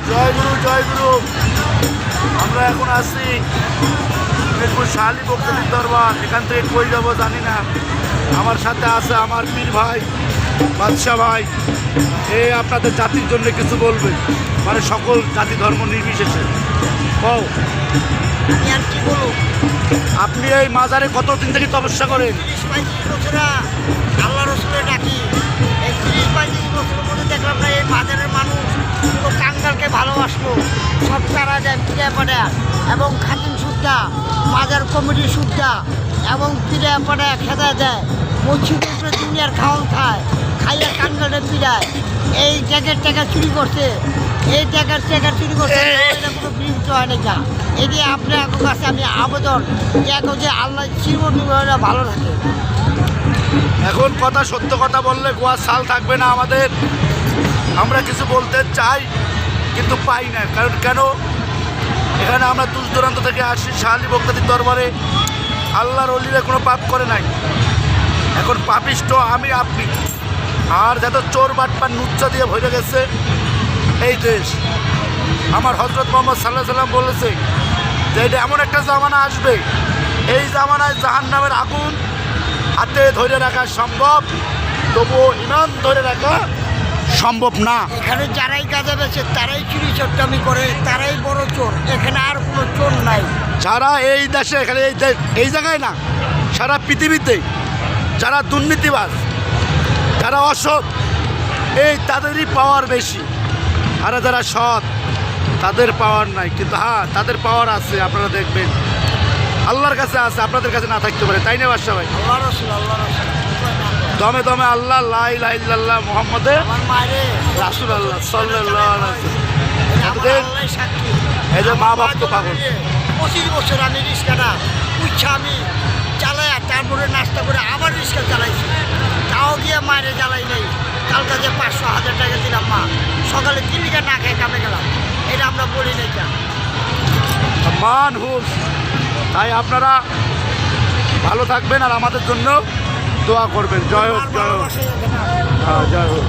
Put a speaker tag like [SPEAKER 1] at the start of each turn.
[SPEAKER 1] জয় গুরু জয় গুরু। আমরা এখন আছি মিরপুর শাহ আলী বক্তাদের দরবার। এখান থেকে কই যাবো জানি না। আমার সাথে আছে আমার পীর ভাই বাদশা ভাই। আপনাদের জাতির জন্য কিছু বলবে, মানে সকল জাতি ধর্ম নির্বিশেষে। কও
[SPEAKER 2] আর কি বলবো,
[SPEAKER 1] আপনি এই মাজারে কতদিন থেকে তপস্যা করেন?
[SPEAKER 2] 30-35 বছর আল্লাহ রসুলের ডাকি। এই 30-35 বছরের মধ্যে দেখলাম না এই বাজারের মানুষ পুরো কাঙ্গালকে ভালোবাসলো। সব তারা যায় পিড়া পাড়া এবং খাতিম সুদ্ধা, মাজার কমিটির সুদ্ধা এবং পিড়া পাড়া খেদা দেয়। মসজিদের উপরে দুনিয়ার খাওয়ান খায়, খাইয়া কাঙ্গালে পিড়ায়। এই টাকা চুরি করছে, এই টাকা চুরি করছে, এটা কোনো বিরুদ্ধ হয় না। যা এই যে আপনার কাছে আমি আবেদন যে আল্লাহ চিরনিরা ভালো থাকে।
[SPEAKER 1] এখন কথা সত্য কথা বললে গোয়ার সাল থাকবে না আমাদের। আমরা কিছু বলতে চাই কিন্তু পাই না। কারণ কেন, এখানে আমরা দূর দূরান্ত থেকে আসি শাহ আলী বক্তাদের দরবারে। আল্লাহর ওলিরা কোনো পাপ করে নাই। এখন পাপিষ্ট আমি আপনি। আর যত চোর বাটপার নুচ্চা দিয়ে ভরে গেছে এই দেশ। আমার হজরত মোহাম্মদ সাল্লাল্লাহু আলাইহি সাল্লাম বলেছে যে এটা এমন একটা জামানা আসবে, এই জামানায় জাহান্নামের আগুন হাতে ধরে রাখা সম্ভব, তবুও ইমান ধরে রাখা সম্ভব না।
[SPEAKER 2] এখানে যারাই গাঁজা বেছে তারাই চুরি চট্টামি করে, তারাই বড় চোর। এখানে আর কোনো চোর নাই।
[SPEAKER 1] যারা এই দেশে, এখানে এই জায়গায় না, সারা পৃথিবীতে যারা দুর্নীতিবাজ, যারা অসৎ, এই তাদেরই পাওয়ার বেশি। আর যারা সৎ তাদের পাওয়ার নাই। কিন্তু হ্যাঁ, তাদের পাওয়ার আছে। আপনারা দেখবেন আল্লাহর কাছে আছে, আপনাদের কাছে না থাকতে পারে। তাই না বাদশা ভাই?
[SPEAKER 2] আল্লাহ রসুল
[SPEAKER 1] দমে দমে আল্লাহ লা ইলাহা ইল্লাল্লাহ মুহাম্মাদে
[SPEAKER 2] আমার মায়েরে
[SPEAKER 1] রাসূলুল্লাহ সাল্লাল্লাহু আলাইহি ওয়াসাল্লাম।
[SPEAKER 2] সাক্ষী।
[SPEAKER 1] এই যে মা বাপ তো পাগল।
[SPEAKER 2] 25 বছর আমি রিক্সাটা উচ্ছা আমি চালাই, তারপরে নাস্তা করে আবার রিক্সা চালাইছি। তাও গিয়ে মায়েরে জ্বালাই নেই। কালকে যে 500-1000 টাকা দিলাম মা, সকালে কিলিকা না খেয়ে কামে গেলাম। এটা আমরা বলি নাই কেন
[SPEAKER 1] মানুষ। তাই আপনারা ভালো থাকবেন আর আমাদের জন্য দোয়া করবেন। জয় হোক, জয় হোক, জয় হোক।